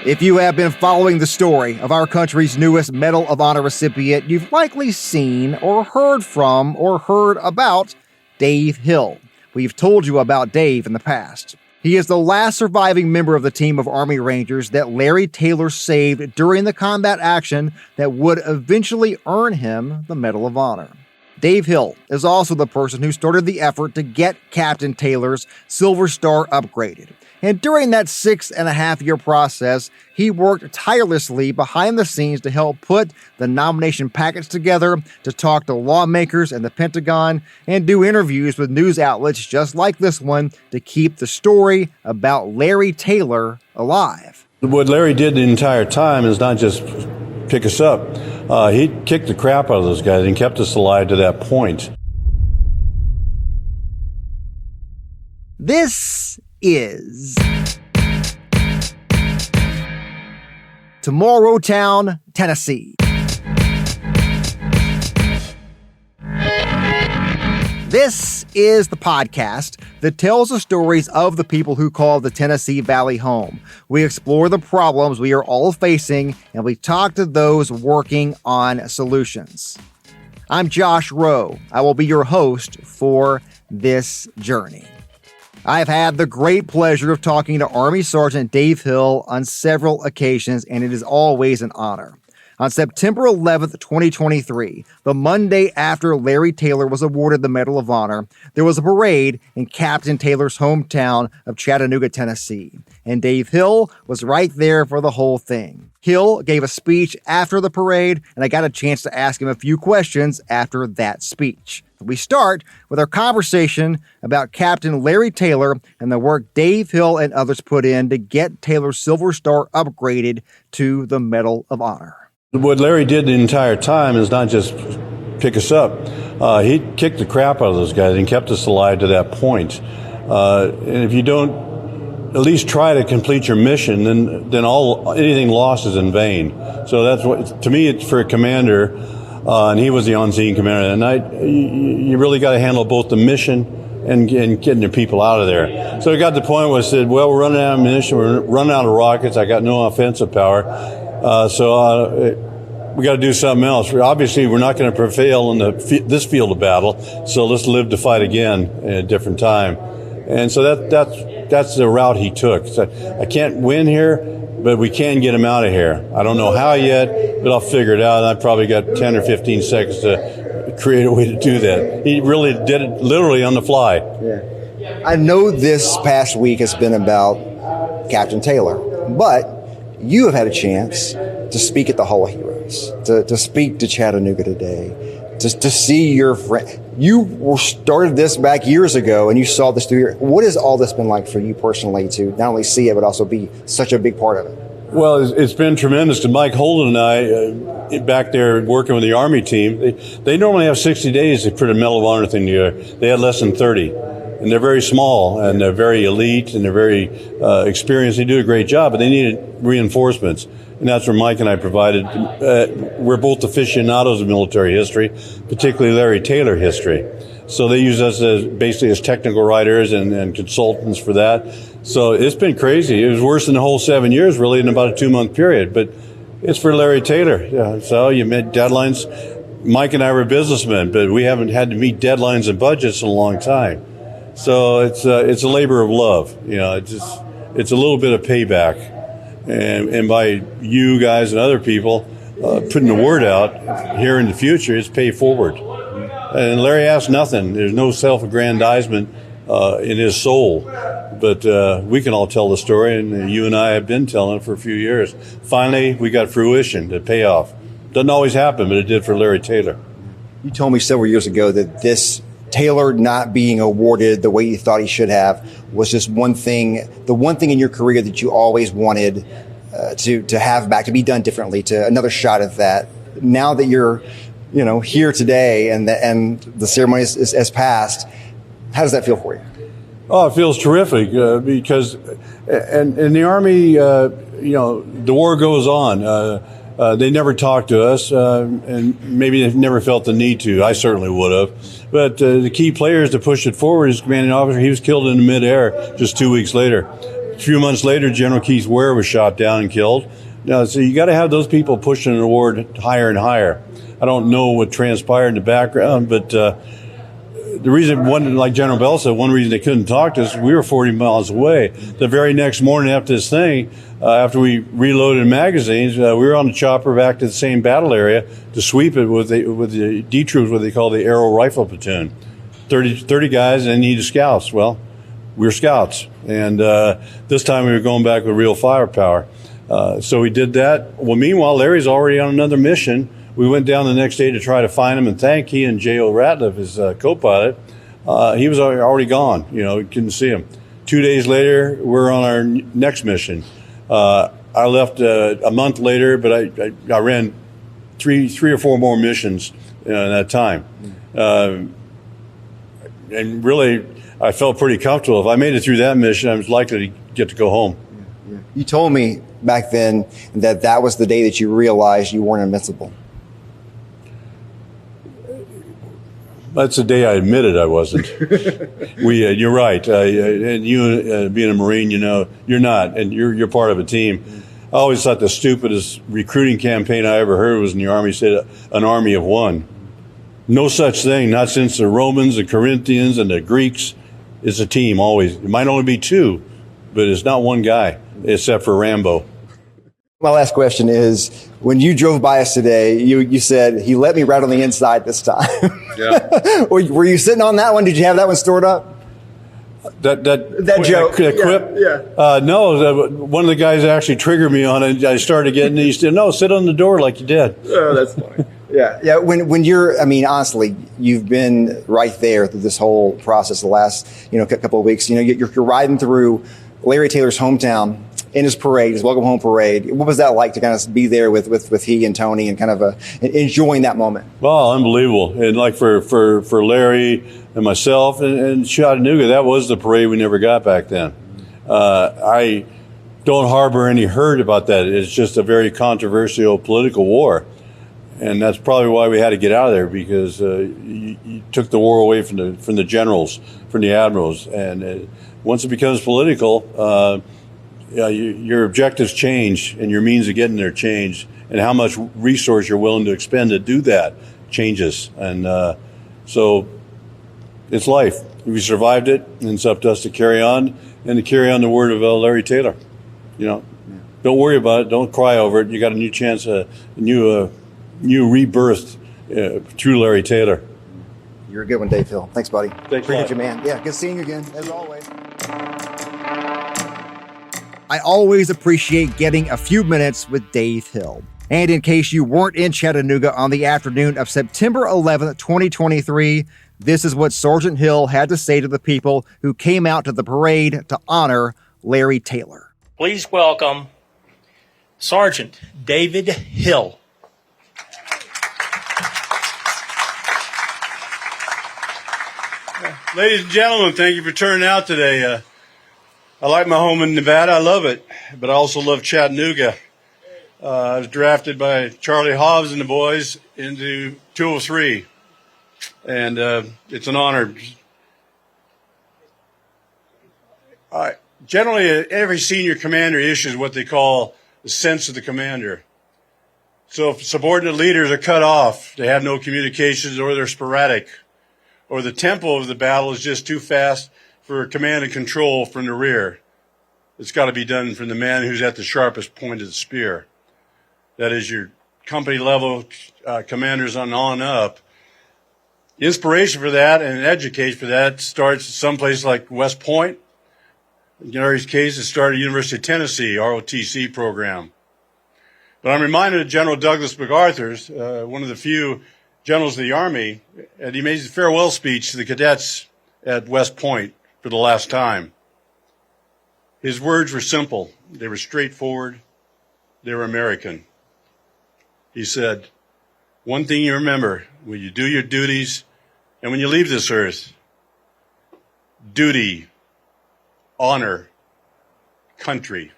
If you have been following the story of our country's newest Medal of Honor recipient, you've likely seen or heard from or heard about Dave Hill. We've told you about Dave in the past. He is the last surviving member of the team of Army Rangers that Larry Taylor saved during the combat action that would eventually earn him the Medal of Honor. Dave Hill is also the person who started the effort to get Captain Taylor's Silver Star upgraded. And during that 6.5-year process, he worked tirelessly behind the scenes to help put the nomination package together, to talk to lawmakers and the Pentagon, and do interviews with news outlets just like this one to keep the story about Larry Taylor alive. What Larry did the entire time is not just pick us up. He kicked the crap out of those guys and kept us alive to that point. This is Tomorrowtown, Tennessee. This is the podcast that tells the stories of the people who call the Tennessee Valley home. We explore the problems we are all facing, and we talk to those working on solutions. I'm Josh Roe. I will be your host for this journey. I've had the great pleasure of talking to Army Sergeant Dave Hill on several occasions, and it is always an honor. On September 11th, 2023, the Monday after Larry Taylor was awarded the Medal of Honor, there was a parade in Captain Taylor's hometown of Chattanooga, Tennessee. And Dave Hill was right there for the whole thing. Hill gave a speech after the parade, and I got a chance to ask him a few questions after that speech. We start with our conversation about Captain Larry Taylor and the work Dave Hill and others put in to get Taylor's Silver Star upgraded to the Medal of Honor. What Larry did the entire time is not just pick us up. He kicked the crap out of those guys and kept us alive to that point. And if you don't at least try to complete your mission, then anything lost is in vain. So that's what, to me, it's for a commander. And he was the on-scene commander that night. You really got to handle both the mission and getting your people out of there. So it got to the point where I said, well, we're running out of ammunition, we're running out of rockets, I got no offensive power, so we got to do something else. Obviously, we're not going to prevail in this field of battle, so let's live to fight again at a different time. And so that's the route he took. So I can't win here, but we can get him out of here. I don't know how yet, but I'll figure it out. I've probably got 10 or 15 seconds to create a way to do that. He really did it literally on the fly. Yeah. I know this past week has been about Captain Taylor, but you have had a chance to speak at the Hall of Heroes, to speak to Chattanooga today, to see your friend. You started this back years ago, and you saw this through here. What has all this been like for you personally to not only see it, but also be such a big part of it? Well, it's been tremendous. And Mike Holden and I, back there working with the Army team, they normally have 60 days to put a Medal of Honor thing together. They had less than 30. And they're very small, and they're very elite, and they're very experienced. They do a great job, but they needed reinforcements. And that's where Mike and I provided. We're both aficionados of military history, particularly Larry Taylor history. So they use us basically as technical writers and consultants for that. So it's been crazy. It was worse than the whole 7 years, really, in about a 2-month period. But it's for Larry Taylor. Yeah, so you met deadlines. Mike and I were businessmen, but we haven't had to meet deadlines and budgets in a long time. So it's a labor of love. You know, it's a little bit of payback. And by you guys and other people putting the word out here in the future, it's pay forward. And Larry asked nothing. There's no self-aggrandizement in his soul. But we can all tell the story, and you and I have been telling it for a few years. Finally, we got fruition, the payoff. Doesn't always happen, but it did for Larry Taylor. You told me several years ago that this Taylor not being awarded the way you thought he should have was just the one thing in your career that you always wanted to have back, to be done differently, to another shot at that. Now that you're, here today and the ceremony has passed, how does that feel for you? Oh, it feels terrific because, and in the Army, the war goes on. They never talked to us, and maybe they've never felt the need to. I certainly would have. But the key players to push it forward is commanding officer. He was killed in midair just 2 weeks later. A few months later, General Keith Ware was shot down and killed. So you got to have those people pushing an award higher and higher. I don't know what transpired in the background, but the reason, like General Bell said, one reason they couldn't talk to us, we were 40 miles away. The very next morning after this thing, after we reloaded magazines, we were on the chopper back to the same battle area to sweep it with the D troops, what they call the Aero Rifle Platoon. 30 guys and needed scouts. Well, we were scouts, and this time we were going back with real firepower. So we did that. Well, meanwhile, Larry's already on another mission. We went down the next day to try to find him and thank he and J.O. Ratliff, his co-pilot. He was already gone. We couldn't see him. 2 days later, we're on our next mission. I left a month later, but I ran three or four more missions in that time. And really, I felt pretty comfortable. If I made it through that mission, I was likely to get to go home. Yeah. You told me back then that was the day that you realized you weren't invincible. That's the day I admitted I wasn't. You're right. And you, being a Marine, you're not, and you're part of a team. I always thought the stupidest recruiting campaign I ever heard was in the Army said an army of one. No such thing, not since the Romans, the Corinthians, and the Greeks. It's a team always. It might only be two, but it's not one guy, except for Rambo. My last question is, when you drove by us today, you said, he let me right on the inside this time. Yeah. Were you sitting on that one? Did you have that one stored up? That joke. That quip? Yeah. No, one of the guys actually triggered me on it. I started getting, he said, no, sit on the door like you did. Oh, that's funny. Yeah. When you're, honestly, you've been right there through this whole process the last, couple of weeks. You're riding through Larry Taylor's hometown in his parade, his welcome home parade. What was that like to kind of be there with he and Tony and kind of enjoying that moment? Well, unbelievable. And like for Larry and myself and Chattanooga, that was the parade we never got back then. I don't harbor any hurt about that. It's just a very controversial political war. And that's probably why we had to get out of there, because you took the war away from the generals, from the admirals. And once it becomes political, your objectives change and your means of getting there change, and how much resource you're willing to expend to do that changes. And so it's life. We survived it, and it's up to us to carry on and to carry on the word of Larry Taylor. Don't worry about it. Don't cry over it. You got a new chance, a new rebirth through Larry Taylor. You're a good one, Dave Hill. Thanks, buddy. Thanks, appreciate you, man. Yeah, good seeing you again, as always. I always appreciate getting a few minutes with Dave Hill. And in case you weren't in Chattanooga on the afternoon of September 11th, 2023, this is what Sergeant Hill had to say to the people who came out to the parade to honor Larry Taylor. Please welcome Sergeant David Hill. Ladies and gentlemen, thank you for turning out today. I like my home in Nevada. I love it, but I also love Chattanooga. I was drafted by Charlie Hobbs and the boys into 203, and it's an honor. Generally, every senior commander issues what they call the sense of the commander. So if subordinate leaders are cut off, they have no communications, or they're sporadic, or the tempo of the battle is just too fast for command and control from the rear. It's got to be done from the man who's at the sharpest point of the spear. That is your company level commanders on up. The inspiration for that and education for that starts someplace like West Point. In Larry's case, it started at University of Tennessee, ROTC program. But I'm reminded of General Douglas MacArthur's, one of the few generals of the Army, and he made his farewell speech to the cadets at West Point for the last time. His words were simple. They were straightforward. They were American. He said, one thing you remember when you do your duties and when you leave this earth: duty, honor, country.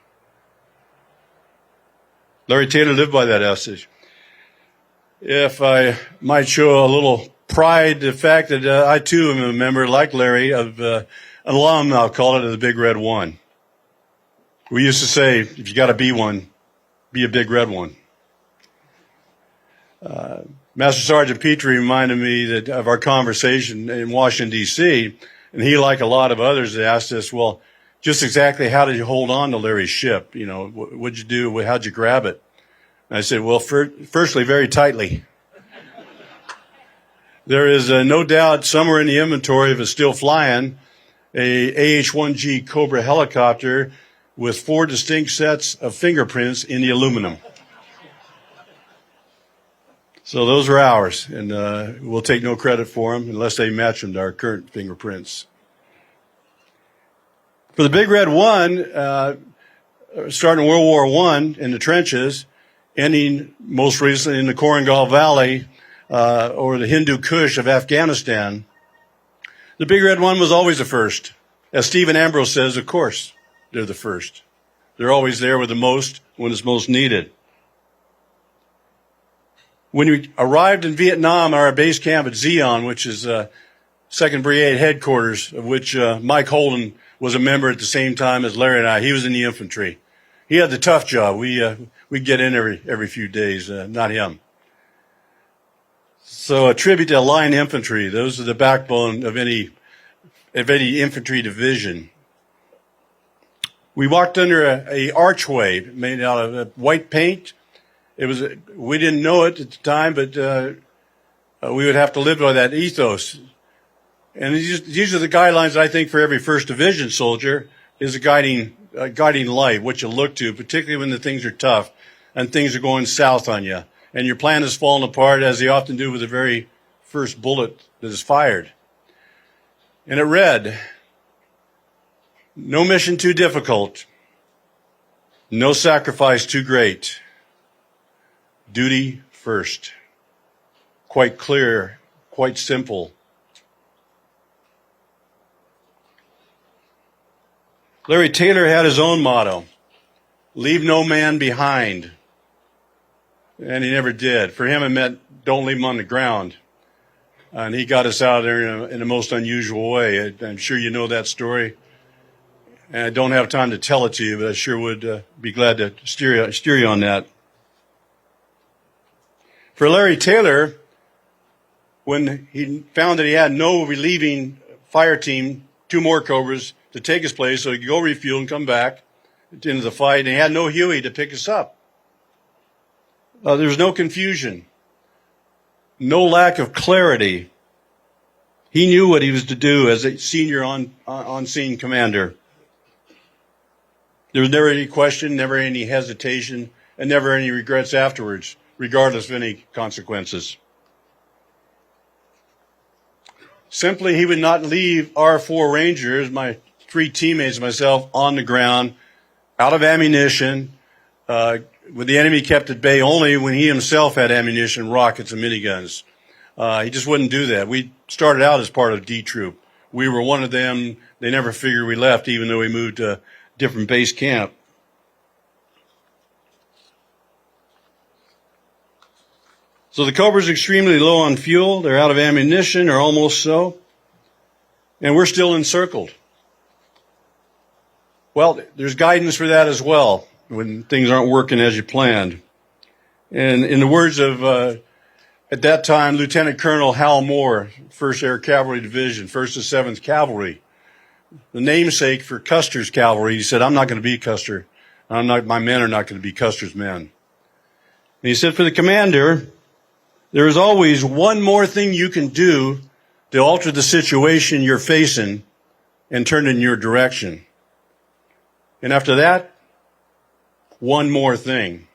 Larry Taylor lived by that message. If I might show a little pride, the fact that I too am a member, like Larry, of an alum, I'll call it, of the Big Red One. We used to say, if you got to be one, be a big red one. Master Sergeant Petrie reminded me of our conversation in Washington, D.C., and he, like a lot of others, asked us, well, just exactly how did you hold on to Larry's ship? You know, what'd you do? How'd you grab it? And I said, well, firstly, very tightly. There is no doubt somewhere in the inventory, if it's still flying, a AH-1G Cobra helicopter with 4 distinct sets of fingerprints in the aluminum. So those are ours, and we'll take no credit for them unless they match them to our current fingerprints. For the Big Red One, starting World War I in the trenches, ending most recently in the Korengal Valley or the Hindu Kush of Afghanistan, the Big Red One was always the first. As Stephen Ambrose says, of course, they're the first. They're always there with the most when it's most needed. When we arrived in Vietnam, our base camp at Zion, which is 2nd Brigade headquarters, of which Mike Holden was a member at the same time as Larry and I. He was in the infantry. He had the tough job. We get in every few days, not him. So a tribute to line infantry. Those are the backbone of any infantry division. We walked under a archway made out of white paint. We didn't know it at the time, but we would have to live by that ethos. And these are the guidelines, I think, for every 1st Division soldier, is a guiding light, what you look to, particularly when the things are tough and things are going south on you. And your plan has fallen apart, as they often do with the very first bullet that is fired. And it read, no mission too difficult, no sacrifice too great. Duty first. Quite clear, quite simple. Larry Taylor had his own motto, leave no man behind. And he never did. For him, it meant don't leave him on the ground. And he got us out of there in a most unusual way. I'm sure you know that story. And I don't have time to tell it to you, but I sure would be glad to steer you on that. For Larry Taylor, when he found that he had no relieving fire team, 2 more Cobras to take his place so he could go refuel and come back into the fight, and he had no Huey to pick us up. There was no confusion, no lack of clarity. He knew what he was to do as a senior on-scene commander. There was never any question, never any hesitation, and never any regrets afterwards, regardless of any consequences. Simply, he would not leave our 4 Rangers, my 3 teammates and myself, on the ground, out of ammunition, with the enemy kept at bay only when he himself had ammunition, rockets, and miniguns. He just wouldn't do that. We started out as part of D Troop. We were one of them. They never figured we left, even though we moved to a different base camp. So the Cobra's extremely low on fuel. They're out of ammunition, or almost so. And we're still encircled. Well, there's guidance for that as well when things aren't working as you planned. And in the words of, at that time, Lieutenant Colonel Hal Moore, 1st Air Cavalry Division, 1st and 7th Cavalry, the namesake for Custer's cavalry, he said, I'm not going to be Custer. My men are not going to be Custer's men. And he said, for the commander, there is always one more thing you can do to alter the situation you're facing and turn it in your direction. And after that, one more thing.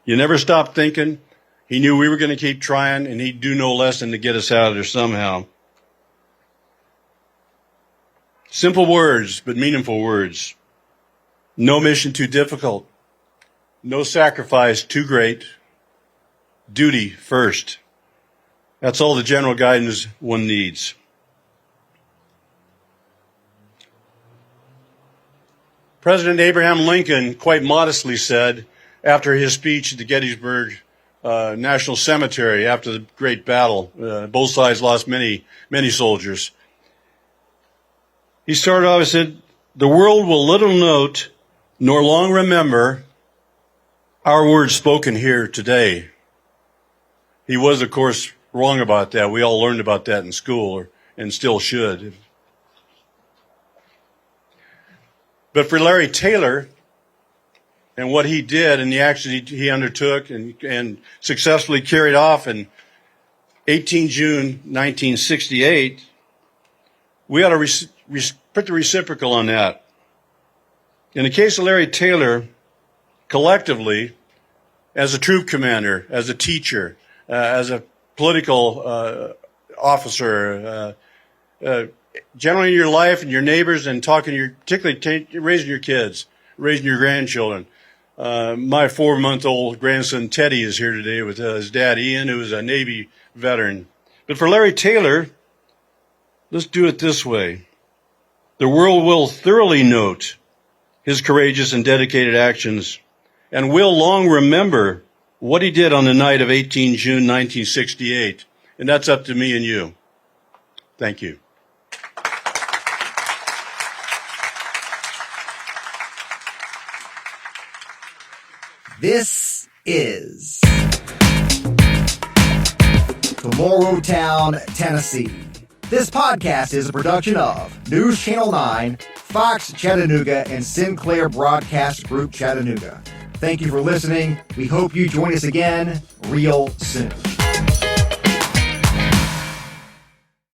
You never stopped thinking. He knew we were going to keep trying, and he'd do no less than to get us out of there somehow. Simple words, but meaningful words. No mission too difficult. No sacrifice too great. Duty first. That's all the general guidance one needs. President Abraham Lincoln quite modestly said, after his speech at the Gettysburg National Cemetery after the great battle, both sides lost many soldiers. He started off and said, the world will little note nor long remember our words spoken here today. He was, of course, wrong about that. We all learned about that in school, and still should. But for Larry Taylor and what he did and the action he undertook and successfully carried off in 18 June 1968, we ought to put the reciprocal on that. In the case of Larry Taylor, collectively, as a troop commander, as a teacher, as a political officer, generally in your life and your neighbors, and talking to particularly raising your kids, raising your grandchildren. My 4-month-old grandson Teddy is here today with his dad Ian, who is a Navy veteran. But for Larry Taylor, let's do it this way. The world will thoroughly note his courageous and dedicated actions, and will long remember what he did on the night of 18 June 1968. And that's up to me and you. Thank you. This is the Morrowtown, Tennessee. This podcast is a production of News Channel 9, Fox Chattanooga, and Sinclair Broadcast Group Chattanooga. Thank you for listening. We hope you join us again real soon.